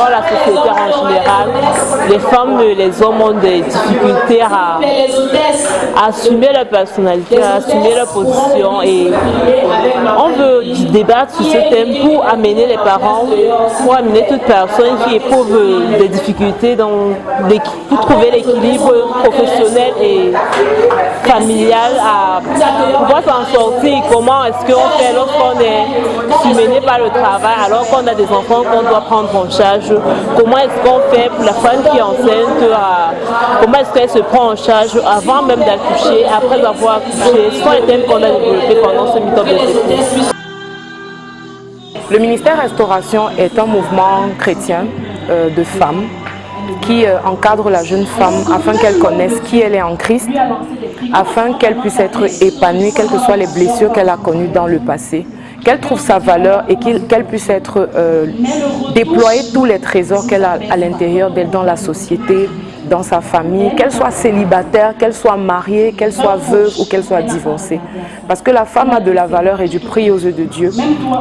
dans la société en général, les femmes et les hommes ont des difficultés à assumer leur personnalité, à assumer leur position, et on veut débattre sur ce thème pour amener les parents, pour amener toute personne qui éprouve des difficultés pour trouver l'équilibre professionnel et familial à pouvoir s'en sortir. Comment est-ce qu'on fait lorsqu'on est submergé par le travail alors qu'on a des enfants qu'on doit prendre en charge? Comment est-ce qu'on fait pour la femme qui est enceinte? Comment est-ce qu'elle se prend en charge avant même d'accoucher, après avoir accouché? Ce sont les thèmes qu'on a développés pendant ce meet-up des époux. Le ministère Restauration est un mouvement chrétien de femmes qui encadre la jeune femme afin qu'elle connaisse qui elle est en Christ, afin qu'elle puisse être épanouie, quelles que soient les blessures qu'elle a connues dans le passé, qu'elle trouve sa valeur et qu'elle puisse être déployer tous les trésors qu'elle a à l'intérieur d'elle, dans la société, dans sa famille, qu'elle soit célibataire, qu'elle soit mariée, qu'elle soit veuve ou qu'elle soit divorcée. Parce que la femme a de la valeur et du prix aux yeux de Dieu.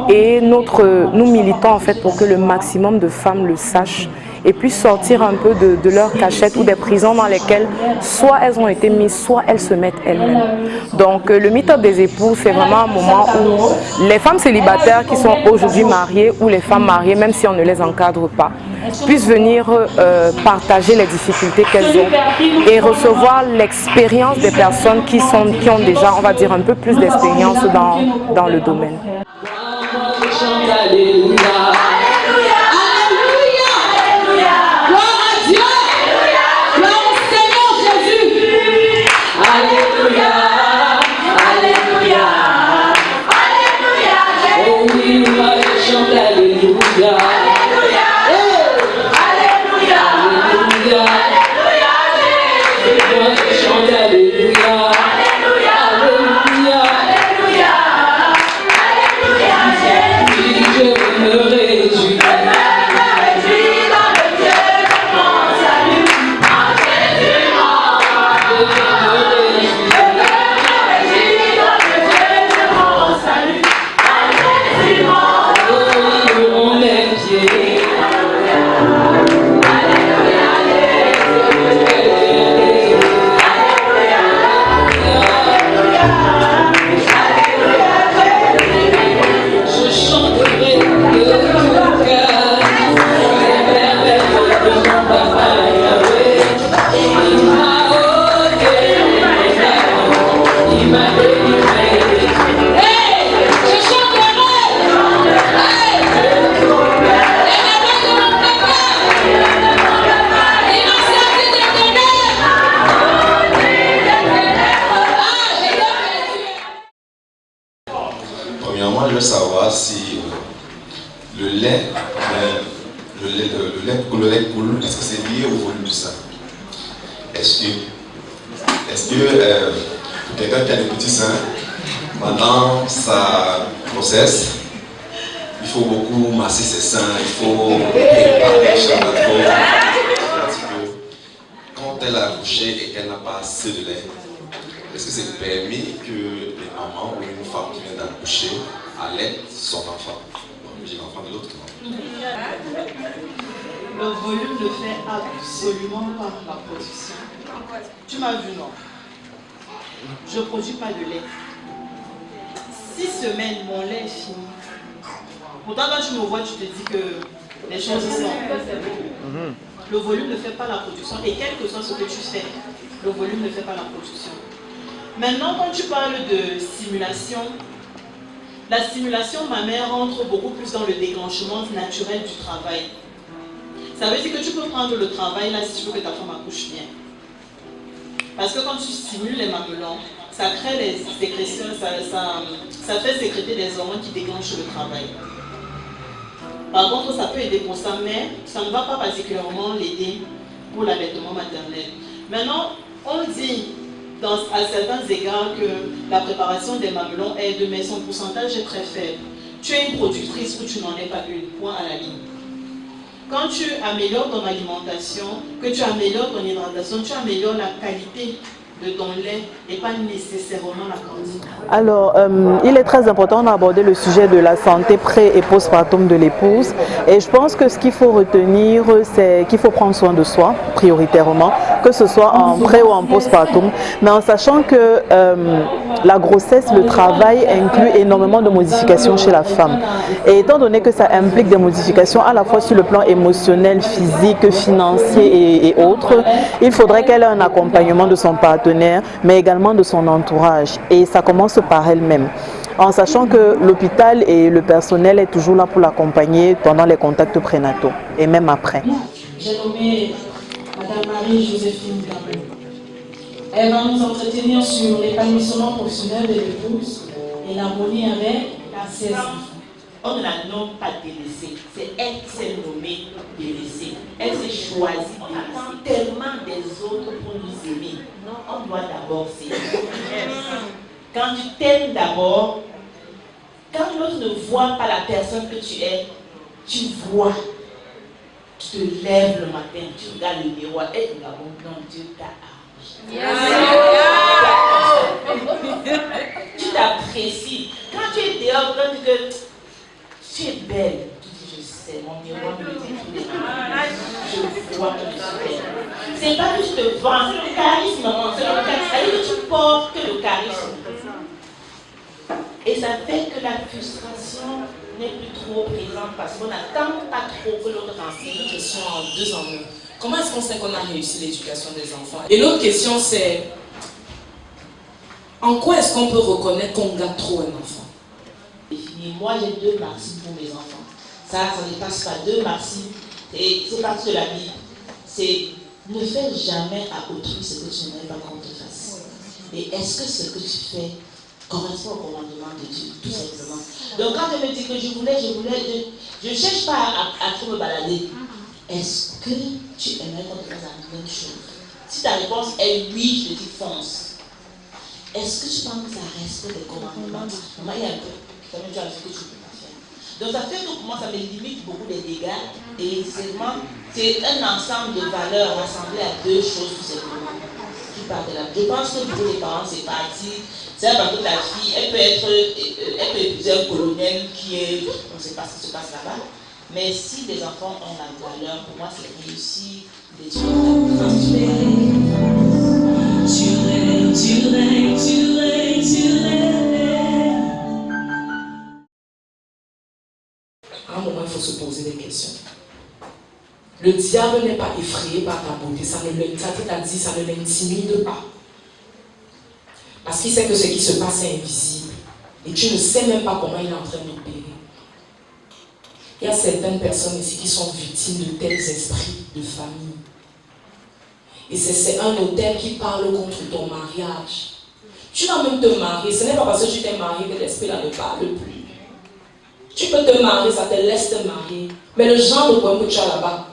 Et nous militons en fait pour que le maximum de femmes le sachent et puissent sortir un peu de leur cachette ou des prisons dans lesquelles soit elles ont été mises, soit elles se mettent elles-mêmes. Donc le meet-up des époux, c'est vraiment un moment où les femmes célibataires qui sont aujourd'hui mariées ou les femmes mariées, même si on ne les encadre pas, puissent venir partager les difficultés qu'elles ont et recevoir l'expérience des personnes qui ont déjà, on va dire, un peu plus d'expérience dans le domaine. Premièrement, je veux savoir si le lait coule, est-ce que c'est lié au volume du sang? Est-ce que pour quelqu'un qui a des petits seins, pendant sa grossesse, il faut beaucoup masser ses seins, il faut préparer quand elle a accouché et qu'elle n'a pas assez de lait, est-ce que c'est permis que les mamans ou une femme qui vient d'accoucher allaite son enfant? J'ai l'enfant de l'autre. Le volume ne fait absolument pas la production. Tu m'as vu, non? Je ne produis pas de lait. 6 semaines, mon lait est fini. Pourtant, quand tu me vois, tu te dis que les choses sont. Le volume ne fait pas la production. Et quel que soit ce que tu fais, le volume ne fait pas la production. Maintenant, quand tu parles de stimulation, la stimulation mammaire rentre beaucoup plus dans le déclenchement naturel du travail. Ça veut dire que tu peux prendre le travail là si tu veux que ta femme accouche bien. Parce que quand tu stimules les mamelons, ça crée les sécrétions, ça fait sécréter des hormones qui déclenchent le travail. Par contre, ça peut aider pour ça, mais ça ne va pas particulièrement l'aider pour l'allaitement maternel. Maintenant, on dit à certains égards que la préparation des mamelons aide, mais son pourcentage est très faible. Tu es une productrice ou tu n'en es pas une, point à la ligne. Quand tu améliores ton alimentation, que tu améliores ton hydratation, tu améliores la qualité de ton lait et pas nécessairement la quantité? Alors, il est très important d'aborder le sujet de la santé pré- et postpartum de l'épouse. Et je pense que ce qu'il faut retenir, c'est qu'il faut prendre soin de soi, prioritairement, que ce soit en pré ou en postpartum, mais en sachant que la grossesse, le travail inclut énormément de modifications chez la femme. Et étant donné que ça implique des modifications à la fois sur le plan émotionnel, physique, financier et autres, il faudrait qu'elle ait un accompagnement de son partenaire, mais également de son entourage. Et ça commence par elle-même, en sachant que l'hôpital et le personnel est toujours là pour l'accompagner pendant les contacts prénataux et même après. J'ai nommé Madame Marie-Joséphine Gamel. Elle va nous entretenir sur l'épanouissement professionnel de l'épouse et l'harmonie avec ses enfants. On ne la nomme pas délaissée, c'est elle qui s'est nommée délaissée. Elle s'est choisie délaissée. Tellement des autres pour nous aimer. Non, on doit d'abord s'aimer. Quand tu t'aimes d'abord, quand l'autre ne voit pas la personne que tu es, tu vois. Tu te lèves le matin, tu regardes le miroir et tu dis, non, Dieu t'a arrangé. Tu t'apprécies. Quand tu es dehors, quand tu dis que tu es belle, tu dis, je sais, mon miroir me dit tous les jours. Je vois que tu es belle. C'est pas que je te vends, c'est le charisme, maman. C'est le charisme. C'est-à-dire que tu portes que le charisme. Et ça fait que la frustration n'est plus trop présente parce qu'on n'attend pas trop que l'autre enseigne. Une question en 2 en 1. Comment est-ce qu'on sait qu'on a réussi l'éducation des enfants? Et l'autre question c'est, en quoi est-ce qu'on peut reconnaître qu'on gâte trop un enfant? Moi j'ai 2 maximes pour mes enfants. Ça ne dépasse pas 2 maximes. C'est parti de la Bible. C'est ne fais jamais à autrui ce que tu n'aimerais pas qu'on te fasse. Et est-ce que ce que tu fais correspond au commandement de Dieu, tout simplement? Donc quand je me dis que je ne cherche pas à trop me balader. Est-ce que tu aimerais qu'on te fasse la même chose? Si ta réponse est oui, je te dis fonce. Est-ce que tu penses que ça reste des commandements? Maman, il y a un peu. Ça veut dire ce que tu ne peux pas faire. Donc ça fait que pour moi, ça me limite beaucoup les dégâts. Et c'est un ensemble de valeurs rassemblées à 2 choses tout simplement. Qui partent de là. Je pense que pour les parents, c'est parti. C'est parce que ta fille, elle peut épouser un colonel qui est, on ne sait pas ce qui se passe là-bas. Mais si les enfants ont la valeur, pour moi, c'est réussi À un moment, il faut se poser des questions. Le diable n'est pas effrayé par ta beauté, ça ne l'intimide pas. Parce qu'il sait que ce qui se passe est invisible. Et tu ne sais même pas comment il est en train d'opérer. Il y a certaines personnes ici qui sont victimes de tels esprits de famille. Et c'est un autel qui parle contre ton mariage. Tu vas même te marier, ce n'est pas parce que tu t'es marié que l'esprit là ne parle plus. Tu peux te marier, ça te laisse te marier. Mais le genre de problème que tu as là-bas,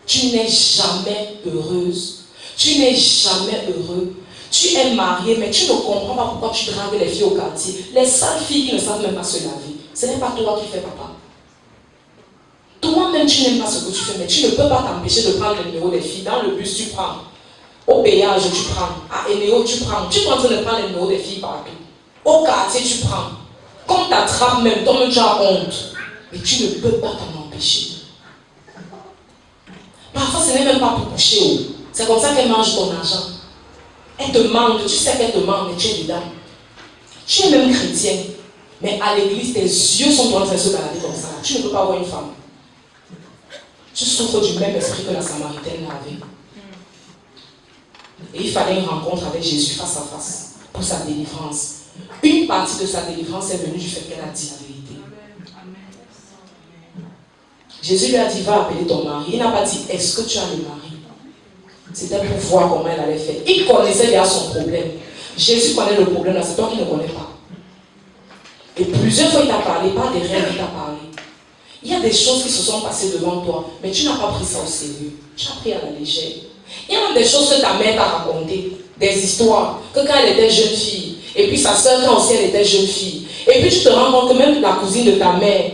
tu n'es jamais heureuse. Tu n'es jamais heureux. Tu es marié, mais tu ne comprends pas pourquoi tu dragues les filles au quartier. Les sales filles qui ne savent même pas se laver. Ce n'est pas toi qui fais papa. Toi-même, tu n'aimes pas ce que tu fais, mais tu ne peux pas t'empêcher de prendre le numéro des filles. Dans le bus, tu prends. Au péage, tu prends. À Enéo, tu prends. Tu es en train de prendre le numéro des filles partout. Au quartier, tu prends. Quand tu t'attrapes même, toi-même, tu as honte. Mais tu ne peux pas t'en empêcher. Parfois, ce n'est même pas pour coucher. C'est comme ça qu'elle mange ton argent. Elle te demande, tu sais qu'elle te demande, mais tu es dedans. Tu es même chrétien. Mais à l'église, tes yeux sont en train de se balader comme ça. Tu ne peux pas voir une femme. Tu souffres du même esprit que la Samaritaine avait. Et il fallait une rencontre avec Jésus face à face pour sa délivrance. Une partie de sa délivrance est venue du fait qu'elle a dit la vérité. Jésus lui a dit, va appeler ton mari. Il n'a pas dit, est-ce que tu as le mari? C'était pour voir comment elle allait faire. Il connaissait déjà son problème. Jésus connaît le problème, là, c'est toi qui ne connais pas. Et plusieurs fois, il t'a parlé, pas des rêves, il t'a parlé. Il y a des choses qui se sont passées devant toi, mais tu n'as pas pris ça au sérieux. Tu as pris à la légère. Il y a même des choses que ta mère t'a racontées, des histoires, que quand elle était jeune fille, et puis sa soeur quand aussi elle était jeune fille, et puis tu te rends compte que même la cousine de ta mère,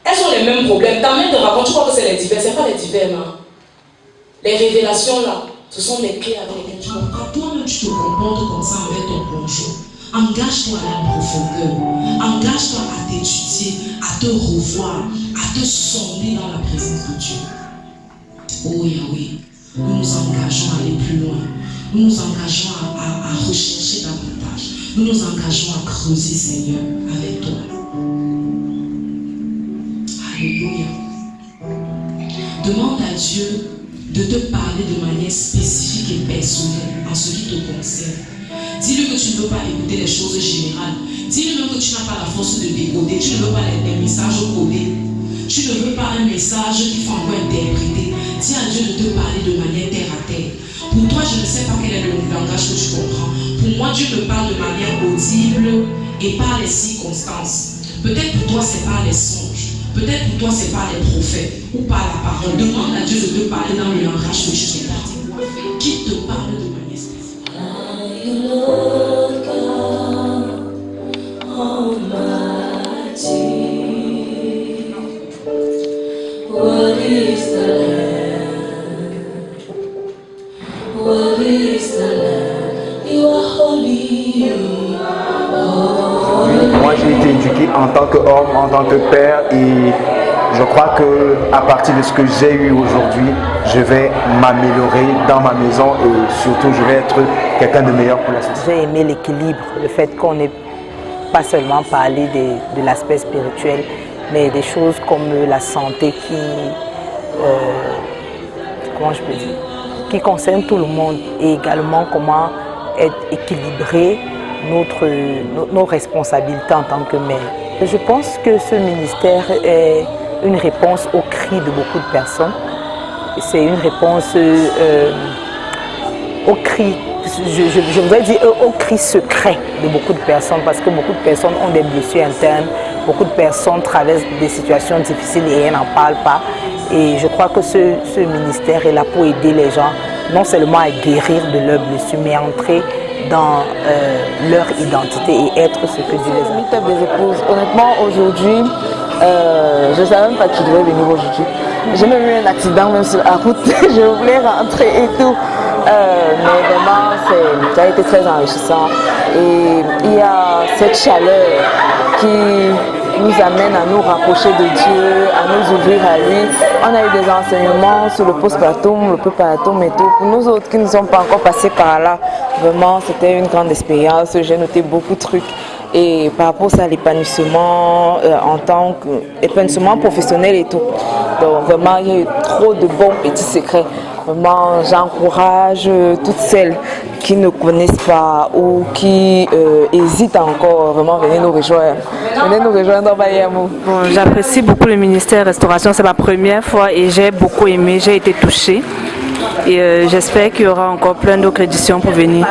elles ont les mêmes problèmes. Ta mère te raconte, tu crois que c'est les divers, c'est pas les divers, non? Les révélations là, Ce sont les clés avec lesquelles tu portes. Quand toi-même tu te comportes comme ça avec ton conjoint, engage-toi à aller en profondeur. Engage-toi à t'étudier, à te revoir, à te sonder dans la présence de Dieu. Oh Yahweh, nous nous engageons à aller plus loin. Nous nous engageons à rechercher davantage. Nous nous engageons à creuser, Seigneur, avec toi. Alléluia. Demande à Dieu de te parler de manière spécifique et personnelle en ce qui te concerne. Dis-lui que tu ne veux pas écouter les choses générales. Dis-lui même que tu n'as pas la force de décoder. Tu ne veux pas des messages codés. Tu ne veux pas un message qu'il faut encore interpréter. Dis à Dieu de te parler de manière terre à terre. Pour toi, je ne sais pas quel est le langage que tu comprends. Pour moi, Dieu me parle de manière audible et par les circonstances. Peut-être pour toi, c'est par les songes. Peut-être pour toi, c'est par les prophètes ou par la parole. Demande à Dieu de te parler dans le langage que tu comprends. Qui te parle de manière spécifique. Lord God Almighty, what is the land? What is the land? You are holy. Moi j'ai été éduqué en tant qu'homme, en tant que père, et je crois qu'à partir de ce que j'ai eu aujourd'hui, je vais m'améliorer dans ma maison et surtout je vais être quelqu'un de meilleur pour la société. J'ai aimé l'équilibre, le fait qu'on n'ait pas seulement parlé de l'aspect spirituel, mais des choses comme la santé comment je peux dire, qui concerne tout le monde, et également comment être équilibré nos responsabilités en tant que mère. Je pense que ce ministère est une réponse au cri de beaucoup de personnes. C'est une réponse au cri, je voudrais dire au cri secret de beaucoup de personnes, parce que beaucoup de personnes ont des blessures internes, beaucoup de personnes traversent des situations difficiles et elles n'en parlent pas. Et je crois que ce ministère est là pour aider les gens, non seulement à guérir de leurs blessures, mais à entrer dans leur identité et être ce que Dieu les a. Meet-up des épouses. Honnêtement, aujourd'hui, je ne savais même pas que je devais venir aujourd'hui. J'ai même eu un accident même sur la route. Je voulais rentrer et tout. Mais vraiment, ça a été très enrichissant. Et il y a cette chaleur qui nous amène à nous rapprocher de Dieu, à nous ouvrir à lui. On a eu des enseignements sur le postpartum, le prépartum et tout. Pour nous autres qui ne sommes pas encore passés par là, vraiment c'était une grande expérience. J'ai noté beaucoup de trucs. Et par rapport à l'épanouissement en tant qu'épanouissement professionnel et tout. Donc vraiment il y a eu trop de bons petits secrets. Vraiment j'encourage toutes celles qui ne connaissent pas ou qui hésitent encore, vraiment venez nous rejoindre. Venez nous rejoindre dans Bayamou. Bon, j'apprécie beaucoup le ministère Restauration, c'est ma première fois et j'ai beaucoup aimé, j'ai été touchée. Et j'espère qu'il y aura encore plein d'autres éditions pour venir.